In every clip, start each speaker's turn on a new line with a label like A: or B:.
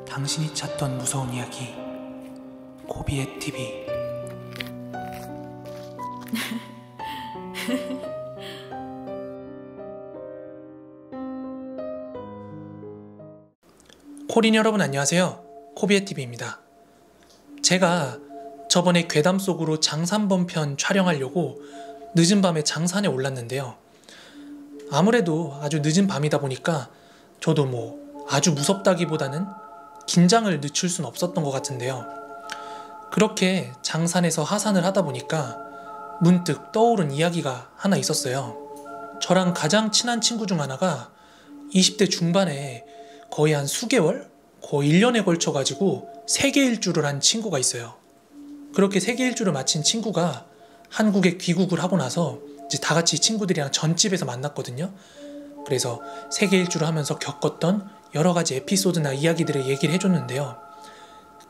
A: 당신이 찾던 무서운 이야기 코비의 TV. 코린 여러분 안녕하세요. 코비의 TV입니다. 제가 저번에 괴담 속으로 장산범 편 촬영하려고 늦은 밤에 장산에 올랐는데요. 아무래도 아주 늦은 밤이다 보니까 저도 아주 무섭다기보다는 긴장을 늦출 순 없었던 것 같은데요. 그렇게 장산에서 하산을 하다 보니까 문득 떠오른 이야기가 하나 있었어요. 저랑 가장 친한 친구 중 하나가 20대 중반에 거의 한 수개월? 거의 1년에 걸쳐가지고 세계 일주를 한 친구가 있어요. 그렇게 세계 일주를 마친 친구가 한국에 귀국을 하고 나서 이제 다 같이 친구들이랑 전집에서 만났거든요. 그래서 세계 일주를 하면서 겪었던 여러 가지 에피소드나 이야기들을 얘기를 해줬는데요.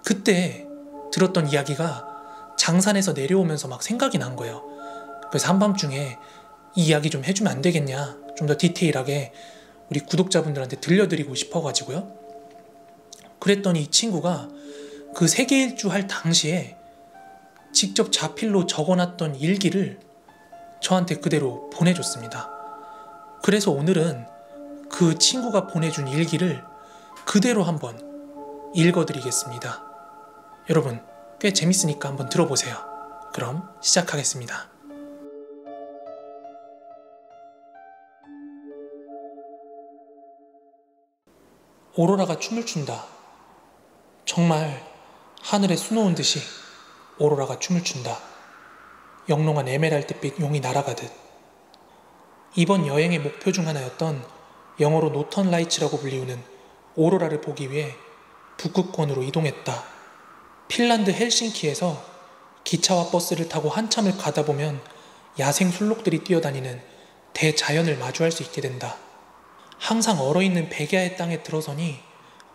A: 그때 들었던 이야기가 장산에서 내려오면서 막 생각이 난 거예요. 그래서 한밤중에 이 이야기 좀 해주면 안 되겠냐, 좀 더 디테일하게 우리 구독자분들한테 들려드리고 싶어가지고요. 그랬더니 이 친구가 그 세계 일주 할 당시에 직접 자필로 적어놨던 일기를 저한테 그대로 보내줬습니다. 그래서 오늘은 그 친구가 보내준 일기를 그대로 한번 읽어드리겠습니다. 여러분 꽤 재밌으니까 한번 들어보세요. 그럼 시작하겠습니다. 오로라가 춤을 춘다. 정말 하늘에 수놓은 듯이 오로라가 춤을 춘다. 영롱한 에메랄드빛 용이 날아가듯. 이번 여행의 목표 중 하나였던 영어로 노턴 라이츠라고 불리우는 오로라를 보기 위해 북극권으로 이동했다. 핀란드 헬싱키에서 기차와 버스를 타고 한참을 가다 보면 야생 순록들이 뛰어다니는 대자연을 마주할 수 있게 된다. 항상 얼어있는 백야의 땅에 들어서니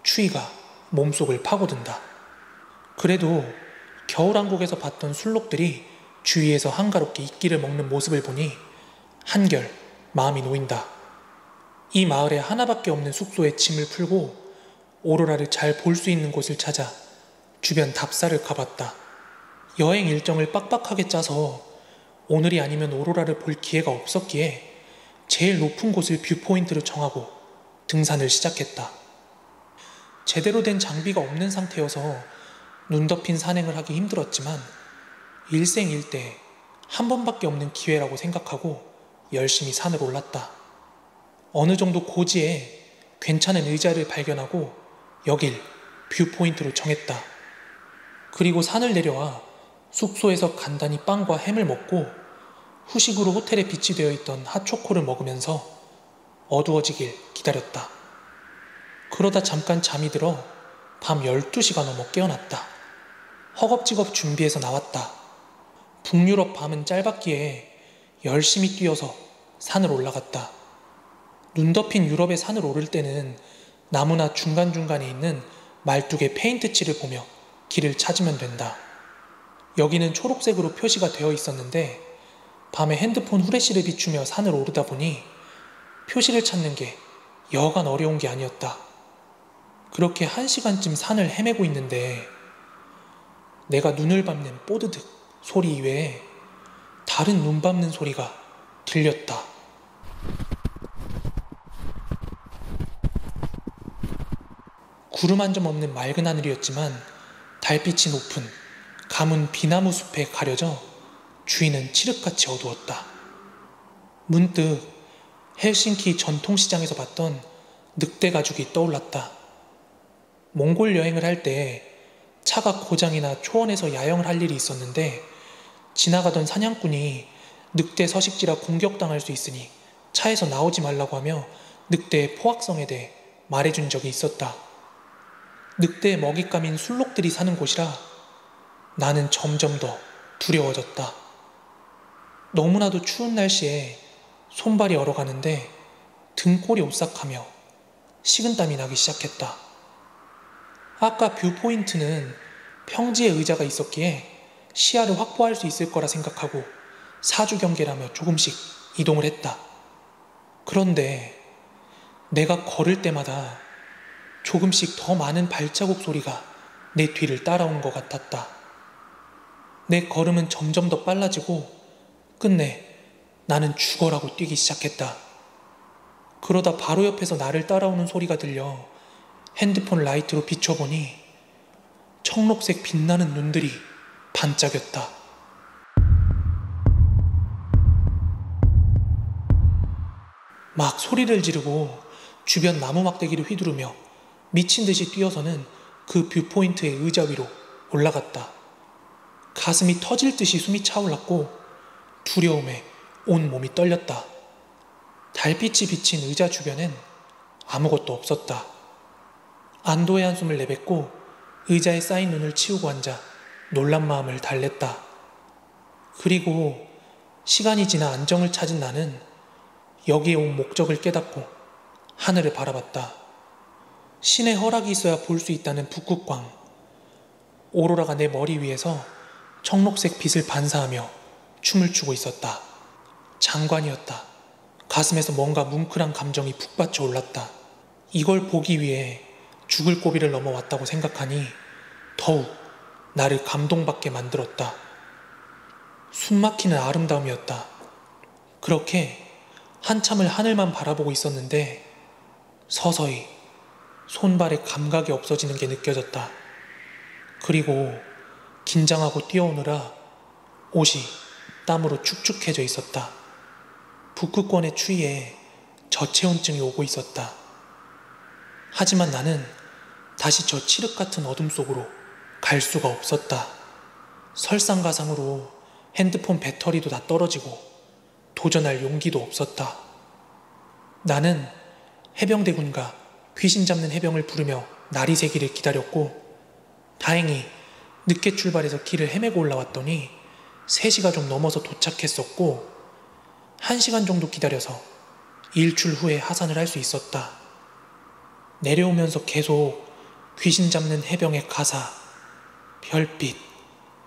A: 추위가 몸속을 파고든다. 그래도 겨울왕국에서 봤던 순록들이 주위에서 한가롭게 이끼를 먹는 모습을 보니 한결 마음이 놓인다. 이 마을에 하나밖에 없는 숙소에 짐을 풀고 오로라를 잘 볼 수 있는 곳을 찾아 주변 답사를 가봤다. 여행 일정을 빡빡하게 짜서 오늘이 아니면 오로라를 볼 기회가 없었기에 제일 높은 곳을 뷰포인트로 정하고 등산을 시작했다. 제대로 된 장비가 없는 상태여서 눈 덮인 산행을 하기 힘들었지만 일생일대 한 번밖에 없는 기회라고 생각하고 열심히 산을 올랐다. 어느 정도 고지에 괜찮은 의자를 발견하고 여길 뷰포인트로 정했다. 그리고 산을 내려와 숙소에서 간단히 빵과 햄을 먹고 후식으로 호텔에 비치되어 있던 핫초코를 먹으면서 어두워지길 기다렸다. 그러다 잠깐 잠이 들어 밤 12시가 넘어 깨어났다. 허겁지겁 준비해서 나왔다. 북유럽 밤은 짧았기에 열심히 뛰어서 산을 올라갔다. 눈 덮인 유럽의 산을 오를 때는 나무나 중간중간에 있는 말뚝의 페인트칠을 보며 길을 찾으면 된다. 여기는 초록색으로 표시가 되어 있었는데 밤에 핸드폰 후레쉬를 비추며 산을 오르다 보니 표시를 찾는 게 여간 어려운 게 아니었다. 그렇게 1시간쯤 산을 헤매고 있는데 내가 눈을 밟는 뽀드득 소리 이외에 다른 눈 밟는 소리가 들렸다. 구름 한 점 없는 맑은 하늘이었지만 달빛이 높은 가문 비나무 숲에 가려져 주위는 칠흑같이 어두웠다. 문득 헬싱키 전통시장에서 봤던 늑대 가죽이 떠올랐다. 몽골 여행을 할 때 차가 고장이나 초원에서 야영을 할 일이 있었는데 지나가던 사냥꾼이 늑대 서식지라 공격당할 수 있으니 차에서 나오지 말라고 하며 늑대의 포악성에 대해 말해준 적이 있었다. 늑대의 먹잇감인 순록들이 사는 곳이라 나는 점점 더 두려워졌다. 너무나도 추운 날씨에 손발이 얼어가는데 등골이 오싹하며 식은땀이 나기 시작했다. 아까 뷰포인트는 평지에 의자가 있었기에 시야를 확보할 수 있을 거라 생각하고 사주경계라며 조금씩 이동을 했다. 그런데 내가 걸을 때마다 조금씩 더 많은 발자국 소리가 내 뒤를 따라오는 것 같았다. 내 걸음은 점점 더 빨라지고 끝내 나는 죽어라고 뛰기 시작했다. 그러다 바로 옆에서 나를 따라오는 소리가 들려 핸드폰 라이트로 비춰보니 청록색 빛나는 눈들이 반짝였다. 막 소리를 지르고 주변 나무 막대기를 휘두르며 미친 듯이 뛰어서는 그 뷰포인트의 의자 위로 올라갔다. 가슴이 터질 듯이 숨이 차올랐고 두려움에 온 몸이 떨렸다. 달빛이 비친 의자 주변엔 아무것도 없었다. 안도의 한숨을 내뱉고 의자에 쌓인 눈을 치우고 앉아 놀란 마음을 달랬다. 그리고 시간이 지나 안정을 찾은 나는 여기에 온 목적을 깨닫고 하늘을 바라봤다. 신의 허락이 있어야 볼 수 있다는 북극광. 오로라가 내 머리 위에서 청록색 빛을 반사하며 춤을 추고 있었다. 장관이었다. 가슴에서 뭔가 뭉클한 감정이 북받쳐 올랐다. 이걸 보기 위해 죽을 고비를 넘어왔다고 생각하니 더욱 나를 감동받게 만들었다. 숨막히는 아름다움이었다. 그렇게 한참을 하늘만 바라보고 있었는데 서서히 손발의 감각이 없어지는 게 느껴졌다. 그리고 긴장하고 뛰어오느라 옷이 땀으로 축축해져 있었다. 북극권의 추위에 저체온증이 오고 있었다. 하지만 나는 다시 저 칠흑 같은 어둠 속으로 갈 수가 없었다. 설상가상으로 핸드폰 배터리도 다 떨어지고 도전할 용기도 없었다. 나는 해병대군과 귀신 잡는 해병을 부르며 날이 새기를 기다렸고 다행히 늦게 출발해서 길을 헤매고 올라왔더니 3시가 좀 넘어서 도착했었고 1시간 정도 기다려서 일출 후에 하산을 할 수 있었다. 내려오면서 계속 귀신 잡는 해병의 가사, 별빛,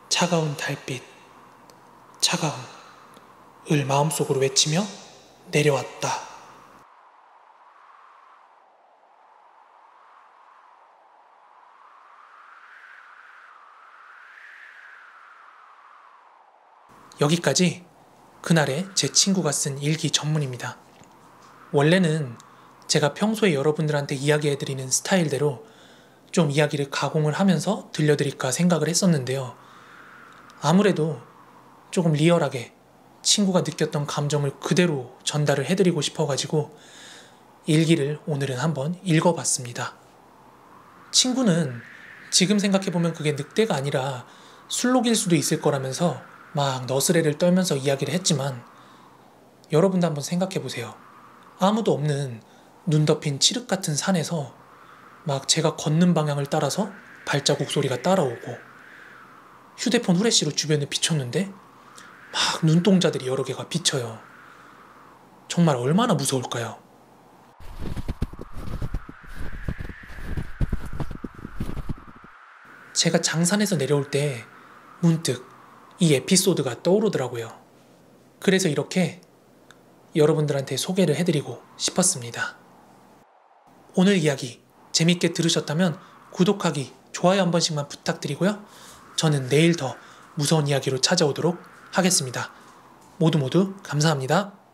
A: 차가운 달빛, 차가움을 마음속으로 외치며 내려왔다. 여기까지 그날의 제 친구가 쓴 일기 전문입니다. 원래는 제가 평소에 여러분들한테 이야기해드리는 스타일대로 좀 이야기를 가공을 하면서 들려드릴까 생각을 했었는데요. 아무래도 조금 리얼하게 친구가 느꼈던 감정을 그대로 전달을 해드리고 싶어가지고 일기를 오늘은 한번 읽어봤습니다. 친구는 지금 생각해보면 그게 늑대가 아니라 술록일 수도 있을 거라면서 막 너스레를 떨면서 이야기를 했지만 여러분도 한번 생각해보세요. 아무도 없는 눈 덮인 칠흑 같은 산에서 막 제가 걷는 방향을 따라서 발자국 소리가 따라오고 휴대폰 후레쉬로 주변을 비췄는데 막 눈동자들이 여러 개가 비쳐요. 정말 얼마나 무서울까요? 제가 장산에서 내려올 때 문득 이 에피소드가 떠오르더라고요. 그래서 이렇게 여러분들한테 소개를 해드리고 싶었습니다. 오늘 이야기 재밌게 들으셨다면 구독하기, 좋아요 한 번씩만 부탁드리고요. 저는 내일 더 무서운 이야기로 찾아오도록 하겠습니다. 모두 감사합니다.